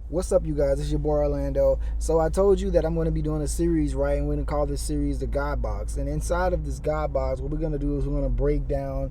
What's up, you guys? It's your boy Orlando. So I told you that I'm going to be doing a series, right? And we're going to call this series the God Box. And inside of this God Box, what we're going to do is we're going to break down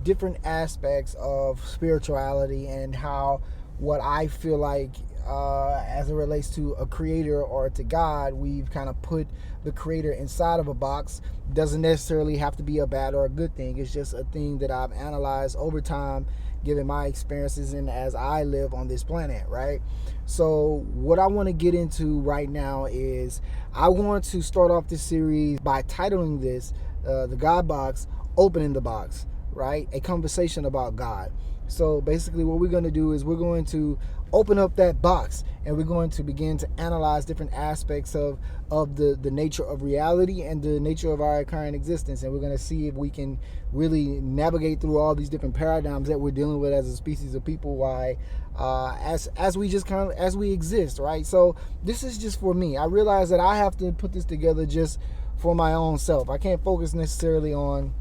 different aspects of spirituality and how what I feel like as it relates to a creator or to God, we've kind of put the creator inside of a box. Doesn't necessarily have to be a bad or a good thing. It's just a thing that I've analyzed over time, given my experiences and as I live on this planet, right? So what I want to get into right now is I want to start off this series by titling this the God Box, Opening the Box, right? A conversation about God. So basically what we're going to do is we're going to open up that box and we're going to begin to analyze different aspects of the nature of reality and the nature of our current existence. And we're going to see if we can really navigate through all these different paradigms that we're dealing with as a species of people, why as we just kind of as we exist, right? So this is just for me. I realize that I have to put this together just for my own self. I can't focus necessarily on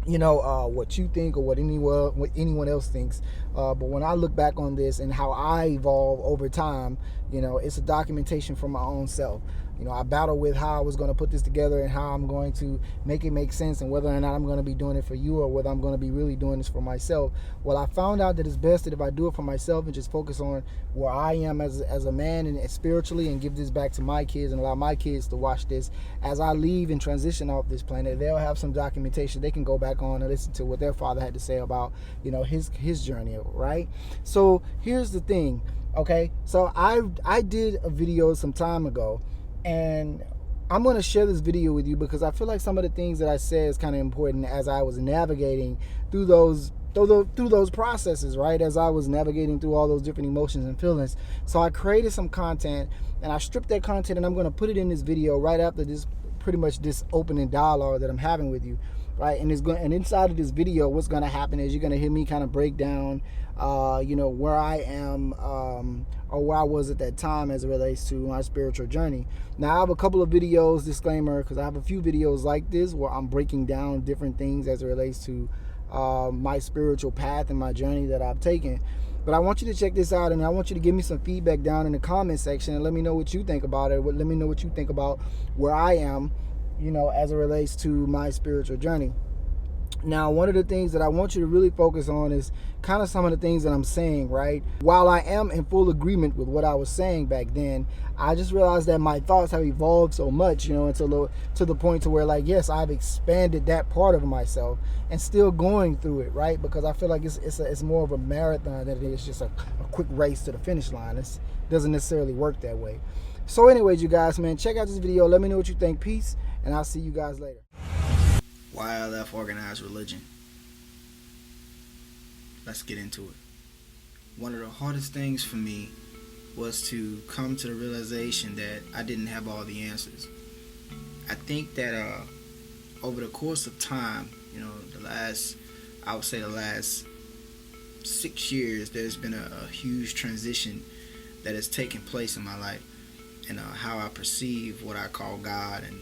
what you think or what anyone else thinks. But when I look back on this and how I evolve over time, it's a documentation for my own self. I battle with how I was going to put this together and how I'm going to make it make sense and whether or not I'm going to be doing it for you or whether I'm going to be really doing this for myself. Well, I found out that it's best that if I do it for myself and just focus on where I am as a man and spiritually, and give this back to my kids and allow my kids to watch this as I leave and transition off this planet. They'll have some documentation they can go back on and listen to what their father had to say about his journey, right? So here's the thing. Okay, so I did a video some time ago, and I'm going to share this video with you because I feel like some of the things that I said is kind of important as I was navigating through those processes, right? As I was navigating through all those different emotions and feelings. So I created some content and I stripped that content and I'm going to put it in this video right after this, pretty much this opening dialogue that I'm having with you, right? And inside of this video, what's going to happen is you're going to hear me kind of break down where I am or where I was at that time as it relates to my spiritual journey. Now I have a couple of videos, disclaimer, because I have a few videos like this where I'm breaking down different things as it relates to my spiritual path and my journey that I've taken. But I want you to check this out, and I want you to give me some feedback down in the comment section and let me know what you think about it. Let me know what you think about where I am, as it relates to my spiritual journey. Now, one of the things that I want you to really focus on is kind of some of the things that I'm saying, right? While I am in full agreement with what I was saying back then, I just realized that my thoughts have evolved so much, until to the point to where, like, yes, I've expanded that part of myself and still going through it, right? Because I feel like it's more of a marathon than it is just a quick race to the finish line. It doesn't necessarily work that way. So anyways, you guys, man, check out this video. Let me know what you think. Peace, and I'll see you guys later. Why I left organized religion. Let's get into it. One of the hardest things for me was to come to the realization that I didn't have all the answers. I think that over the course of time, the last 6 years, there's been a huge transition that has taken place in my life, and how I perceive what I call God, and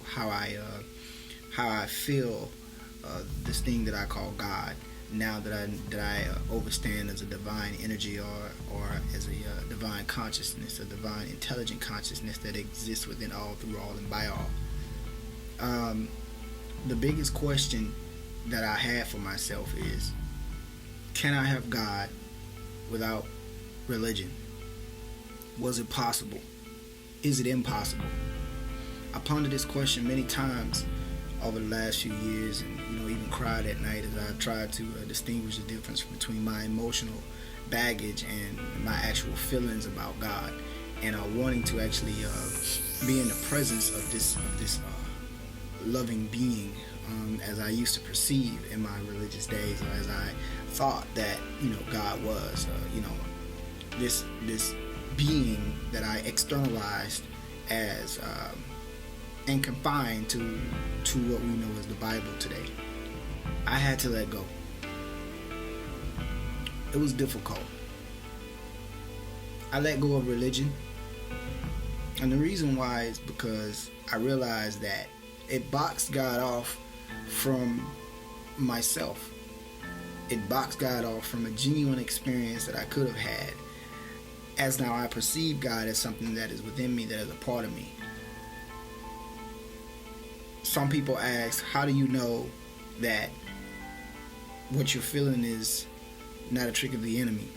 how I feel this thing that I call God, now that I overstand as a divine energy or as a divine consciousness, a divine intelligent consciousness that exists within all, through all, and by all. The biggest question that I have for myself is, can I have God without religion? Was it possible? Is it impossible? I pondered this question many times over the last few years, and even cried at night as I've tried to distinguish the difference between my emotional baggage and my actual feelings about God, and wanting to actually be in the presence of this loving being, as I used to perceive in my religious days, or as I thought that God was, this being that I externalized as and confined to what we know as the Bible today. I had to let go. It was difficult. I let go of religion, and the reason why is because I realized that it boxed God off from myself. It boxed God off from a genuine experience that I could have had as now I perceive God as something that is within me, that is a part of me. Some people ask, how do you know that what you're feeling is not a trick of the enemy?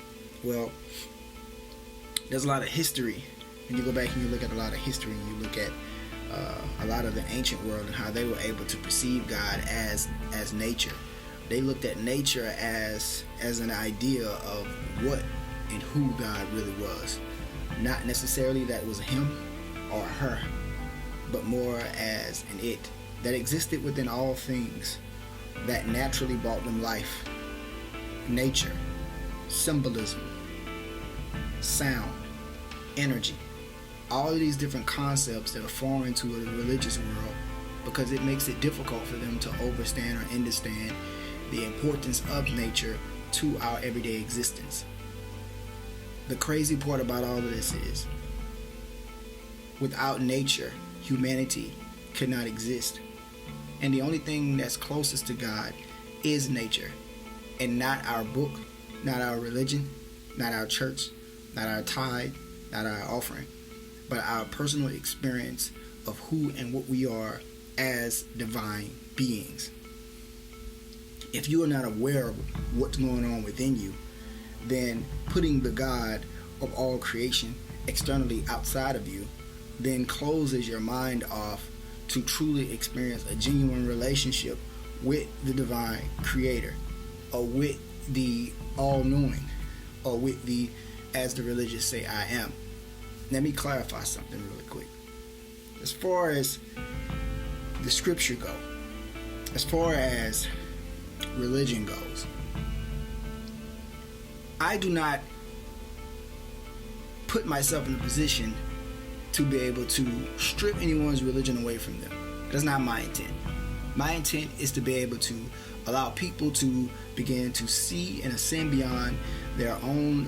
Well, there's a lot of history. When you go back and you look at a lot of history, and you look at a lot of the ancient world and how they were able to perceive God as nature. They looked at nature as an idea of what and who God really was. Not necessarily that it was a him or a her, but more as an it that existed within all things, that naturally brought them life. Nature, symbolism, sound, energy, all of these different concepts that are foreign to the religious world, because it makes it difficult for them to understand or understand the importance of nature to our everyday existence. The crazy part about all of this is, without nature, humanity could not exist. And the only thing that's closest to God is nature, and not our book, not our religion, not our church, not our tithe, not our offering, but our personal experience of who and what we are as divine beings. If you are not aware of what's going on within you, then putting the God of all creation externally outside of you then closes your mind off to truly experience a genuine relationship with the divine creator, or with the all-knowing, or with the, as the religious say, I am. Let me clarify something really quick. As far as the scripture go, as far as religion goes, I do not put myself in a position to be able to strip anyone's religion away from them. That's not my intent. My intent is to be able to allow people to begin to see and ascend beyond their own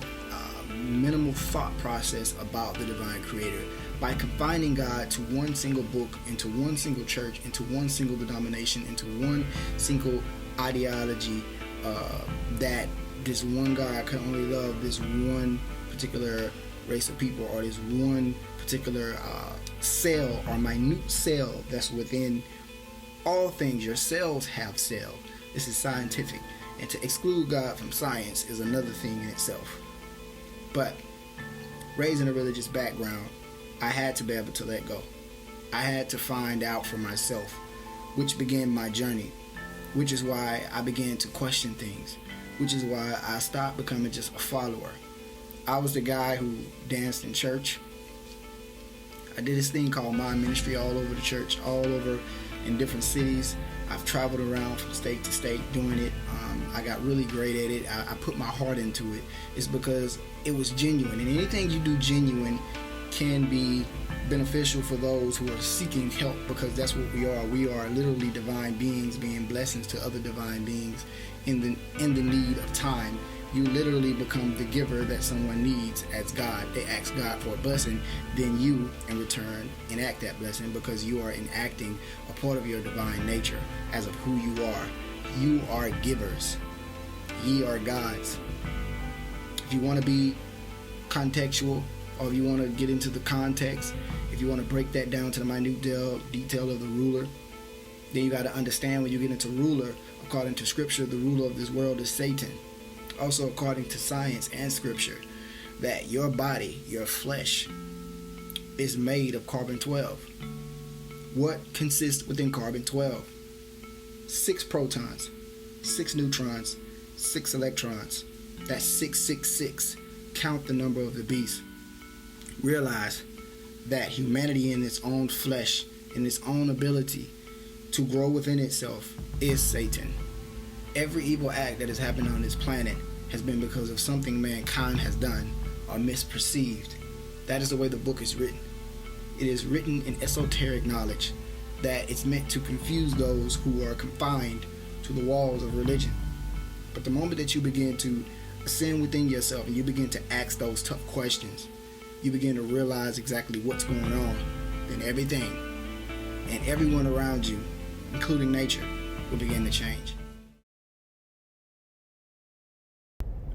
minimal thought process about the divine creator by confining God to one single book, into one single church, into one single denomination, into one single ideology, that this one God can only love this one particular race of people, or this one particular cell or minute cell that's within all things. Your cells have cells. This is scientific, and to exclude God from science is another thing in itself. But raised in a religious background, I had to be able to let go. I had to find out for myself, which began my journey, which is why I began to question things, which is why I stopped becoming just a follower. I was the guy who danced in church. I did this thing called my ministry all over the church, all over in different cities. I've traveled around from state to state doing it. I got really great at it. I put my heart into it. It's because it was genuine. And anything you do genuine can be beneficial for those who are seeking help, because that's what we are. We are literally divine beings being blessings to other divine beings in the need of time. You literally become the giver that someone needs as God. They ask God for a blessing, then you, in return, enact that blessing, because you are enacting a part of your divine nature as of who you are. You are givers. Ye are gods. If you want to be contextual, or if you want to get into the context, if you want to break that down to the minute detail of the ruler, then you got to understand, when you get into ruler, according to scripture, the ruler of this world is Satan. Also, according to science and scripture, that your body, your flesh, is made of carbon-12. What consists within carbon-12? 6 protons, 6 neutrons, 6 electrons. That's 666. Count the number of the beast. Realize that humanity in its own flesh, in its own ability to grow within itself, is Satan. Every evil act that has happened on this planet has been because of something mankind has done or misperceived. That is the way the book is written. It is written in esoteric knowledge that it's meant to confuse those who are confined to the walls of religion. But the moment that you begin to ascend within yourself and you begin to ask those tough questions, you begin to realize exactly what's going on, then everything and everyone around you, including nature, will begin to change.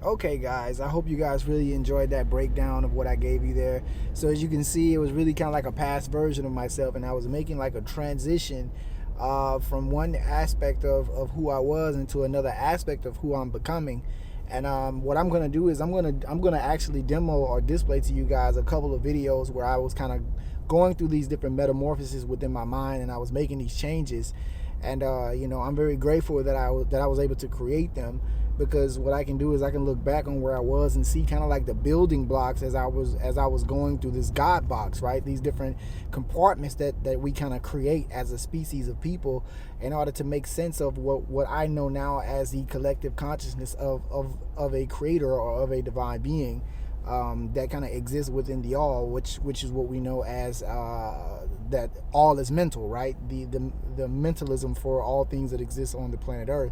Okay, guys, I hope you guys really enjoyed that breakdown of what I gave you there. So as you can see, it was really kind of like a past version of myself, and I was making like a transition from one aspect of who I was into another aspect of who I'm becoming. And what I'm gonna do is I'm gonna actually demo or display to you guys a couple of videos where I was kind of going through these different metamorphoses within my mind, and I was making these changes. And I'm very grateful that I was able to create them, because what I can do is I can look back on where I was and see kind of like the building blocks as I was going through this God box, right? These different compartments that we kind of create as a species of people in order to make sense of what I know now as the collective consciousness of a creator or of a divine being, that kind of exists within the all, which is what we know as that all is mental, right? The mentalism for all things that exist on the planet Earth.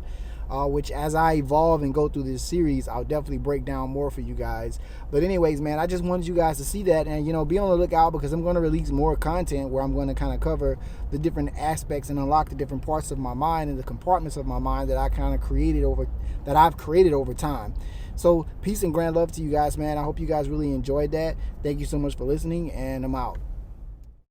Which, as I evolve and go through this series, I'll definitely break down more for you guys. But anyways, man, I just wanted you guys to see that, and be on the lookout, because I'm going to release more content where I'm going to kind of cover the different aspects and unlock the different parts of my mind and the compartments of my mind that I've created over time. So peace and grand love to you guys, man. I hope you guys really enjoyed that. Thank you so much for listening, and I'm out.